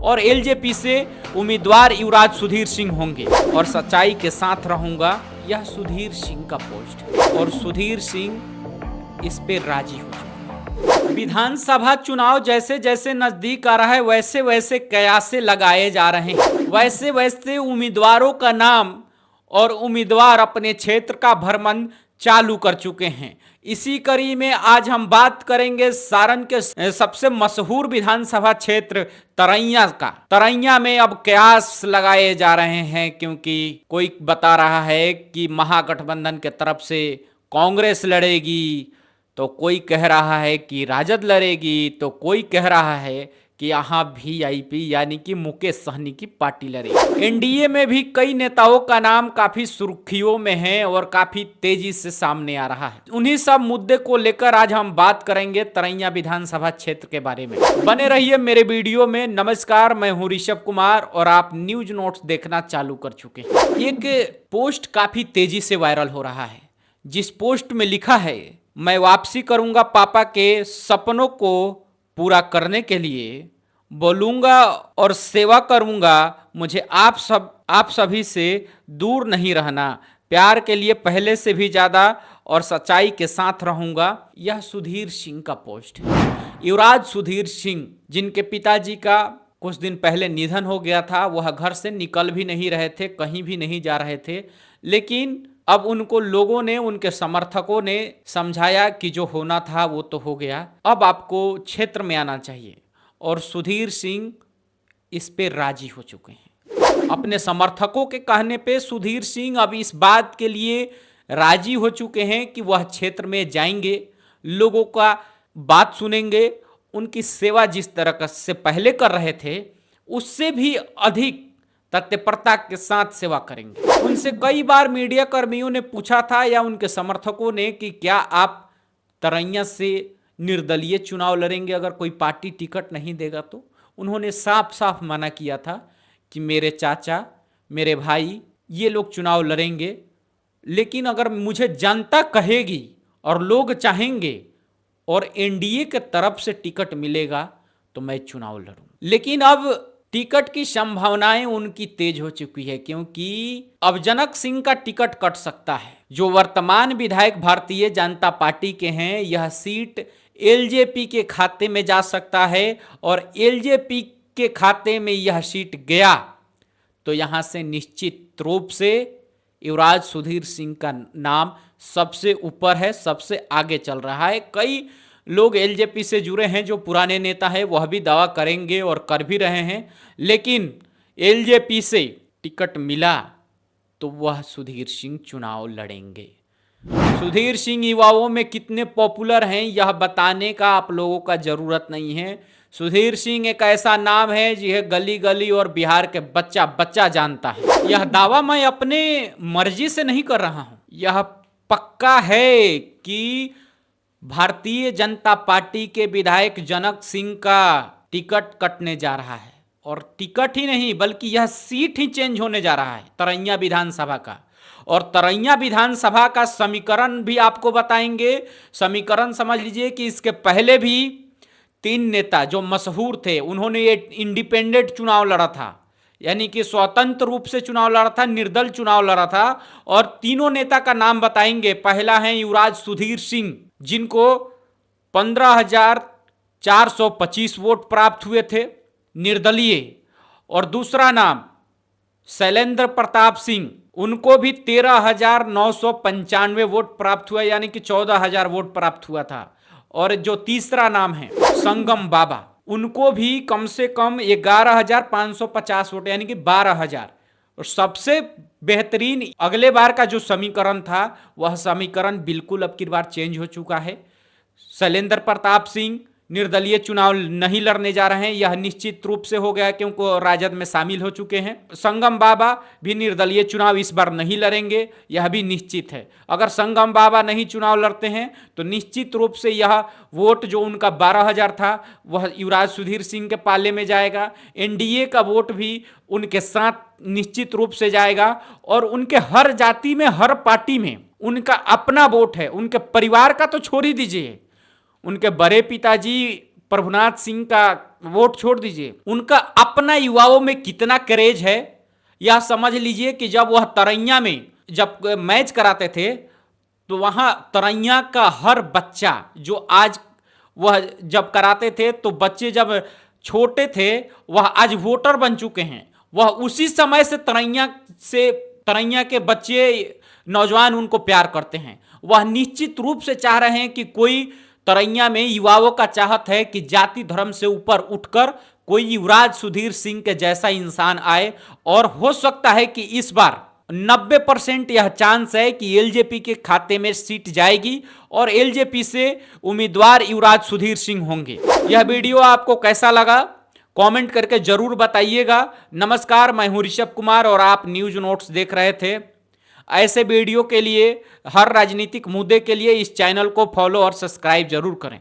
और एलजेपी से उम्मीदवार युवराज सुधीर सिंह होंगे और सच्चाई के साथ रहूंगा, यह सुधीर सिंह का पोस्ट है और सुधीर सिंह इस पे राजी हो चुके हैं। विधानसभा चुनाव जैसे जैसे नजदीक आ रहा है वैसे वैसे कयासे लगाए जा रहे हैं, वैसे वैसे उम्मीदवारों का नाम और उम्मीदवार अपने क्षेत्र का भ्रमण चालू कर चुके हैं। इसी कड़ी में आज हम बात करेंगे सारण के सबसे मशहूर विधानसभा क्षेत्र तरैया का। तरैया में अब कयास लगाए जा रहे हैं, क्योंकि कोई बता रहा है कि महागठबंधन के तरफ से कांग्रेस लड़ेगी, तो कोई कह रहा है कि राजद लड़ेगी, तो कोई कह रहा है कि यहाँ वीआईपी यानी कि मुकेश सहनी की पार्टी लड़ेगी। एनडीए में भी कई नेताओं का नाम काफी सुर्खियों में है और काफी तेजी से सामने आ रहा है। उन्हीं सब मुद्दे को लेकर आज हम बात करेंगे तरैया विधानसभा क्षेत्र के बारे में। बने रहिए मेरे वीडियो में। नमस्कार, मैं हूँ ऋषभ कुमार और आप न्यूज नोट्स देखना चालू कर चुके हैं। एक पोस्ट काफी तेजी से वायरल हो रहा है, जिस पोस्ट में लिखा है, मैं वापसी करूंगा पापा के सपनों को पूरा करने के लिए, बोलूंगा और सेवा करूंगा, मुझे आप सभी से दूर नहीं रहना, प्यार के लिए पहले से भी ज़्यादा और सच्चाई के साथ रहूंगा। यह सुधीर सिंह का पोस्ट है। युवराज सुधीर सिंह, जिनके पिताजी का कुछ दिन पहले निधन हो गया था, वह घर से निकल भी नहीं रहे थे, कहीं भी नहीं जा रहे थे, लेकिन अब उनको लोगों ने, उनके समर्थकों ने समझाया कि जो होना था वो तो हो गया, अब आपको क्षेत्र में आना चाहिए और सुधीर सिंह इस पे राजी हो चुके हैं। अपने समर्थकों के कहने पे सुधीर सिंह अब इस बात के लिए राजी हो चुके हैं कि वह क्षेत्र में जाएंगे, लोगों का बात सुनेंगे, उनकी सेवा जिस तरह से पहले कर रहे थे उससे भी अधिक तत्परता के साथ सेवा करेंगे। उनसे कई बार मीडिया कर्मियों ने पूछा था या उनके समर्थकों ने कि क्या आप तरैया से निर्दलीय चुनाव लड़ेंगे अगर कोई पार्टी टिकट नहीं देगा, तो उन्होंने साफ साफ मना किया था कि मेरे चाचा, मेरे भाई, ये लोग चुनाव लड़ेंगे, लेकिन अगर मुझे जनता कहेगी और लोग चाहेंगे और एनडीए के तरफ से टिकट मिलेगा तो मैं चुनाव लड़ूं। लेकिन अब टिकट की संभावनाएं उनकी तेज हो चुकी है, क्योंकि अब जनक सिंह का टिकट कट सकता है, जो वर्तमान विधायक भारतीय जनता पार्टी के हैं। यह सीट एलजेपी के खाते में जा सकता है और एलजेपी के खाते में यह सीट गया तो यहां से निश्चित रूप से युवराज सुधीर सिंह का नाम सबसे ऊपर है, सबसे आगे चल रहा है। कई लोग एलजेपी से जुड़े हैं, जो पुराने नेता हैं, वह भी दावा करेंगे और कर भी रहे हैं, लेकिन एलजेपी से टिकट मिला तो वह सुधीर सिंह चुनाव लड़ेंगे। सुधीर सिंह युवाओं में कितने पॉपुलर हैं यह बताने का आप लोगों का जरूरत नहीं है। सुधीर सिंह एक ऐसा नाम है जिसे गली गली और बिहार के बच्चा बच्चा जानता है। यह दावा मैं अपने मर्जी से नहीं कर रहा हूं, यह पक्का है कि भारतीय जनता पार्टी के विधायक जनक सिंह का टिकट कटने जा रहा है, और टिकट ही नहीं बल्कि यह सीट ही चेंज होने जा रहा है तरैया विधानसभा का। और तरैया विधानसभा का समीकरण भी आपको बताएंगे। समीकरण समझ लीजिए कि इसके पहले भी 3 नेता जो मशहूर थे, उन्होंने ये इंडिपेंडेंट चुनाव लड़ा था, यानी कि स्वतंत्र रूप से चुनाव लड़ा था, निर्दल चुनाव लड़ा था। और तीनों नेता का नाम बताएंगे। पहला है युवराज सुधीर सिंह, जिनको 15,425 वोट प्राप्त हुए थे निर्दलीय। और दूसरा नाम शैलेंद्र प्रताप सिंह, उनको भी 13,995 वोट प्राप्त हुआ, यानी कि 14,000 वोट प्राप्त हुआ था। और जो तीसरा नाम है संगम बाबा, उनको भी कम से कम 11,550 वोट, यानी कि 12,000। और सबसे बेहतरीन अगले बार का जो समीकरण था वह समीकरण बिल्कुल अब की बार चेंज हो चुका है। शैलेंद्र प्रताप सिंह निर्दलीय चुनाव नहीं लड़ने जा रहे हैं, यह निश्चित रूप से हो गया क्योंकि राजद में शामिल हो चुके हैं। संगम बाबा भी निर्दलीय चुनाव इस बार नहीं लड़ेंगे, यह भी निश्चित है। अगर संगम बाबा नहीं चुनाव लड़ते हैं तो निश्चित रूप से यह वोट जो उनका 12,000 था वह युवराज सुधीर सिंह के पाले में जाएगा। एनडीए का वोट भी उनके साथ निश्चित रूप से जाएगा। और उनके हर जाति में, हर पार्टी में उनका अपना वोट है। उनके परिवार का तो छोड़ ही दीजिए, उनके बड़े पिताजी प्रभुनाथ सिंह का वोट छोड़ दीजिए, उनका अपना युवाओं में कितना क्रेज है यह समझ लीजिए कि जब वह तरैया में जब मैच कराते थे तो वहां तरैया का हर बच्चा जो आज वह जब कराते थे तो बच्चे जब छोटे थे वह आज वोटर बन चुके हैं। वह उसी समय से तरैया के बच्चे नौजवान उनको प्यार करते हैं। वह निश्चित रूप से चाह रहे हैं कि कोई तरैया में युवाओं का चाहत है कि जाति धर्म से ऊपर उठकर कोई युवराज सुधीर सिंह के जैसा इंसान आए, और हो सकता है कि इस बार 90% यह चांस है कि एलजेपी के खाते में सीट जाएगी और एलजेपी से उम्मीदवार युवराज सुधीर सिंह होंगे। यह वीडियो आपको कैसा लगा कमेंट करके जरूर बताइएगा। नमस्कार, मैं हूं ऋषभ कुमार और आप न्यूज नोट्स देख रहे थे। ऐसे वीडियो के लिए, हर राजनीतिक मुद्दे के लिए इस चैनल को फॉलो और सब्सक्राइब जरूर करें।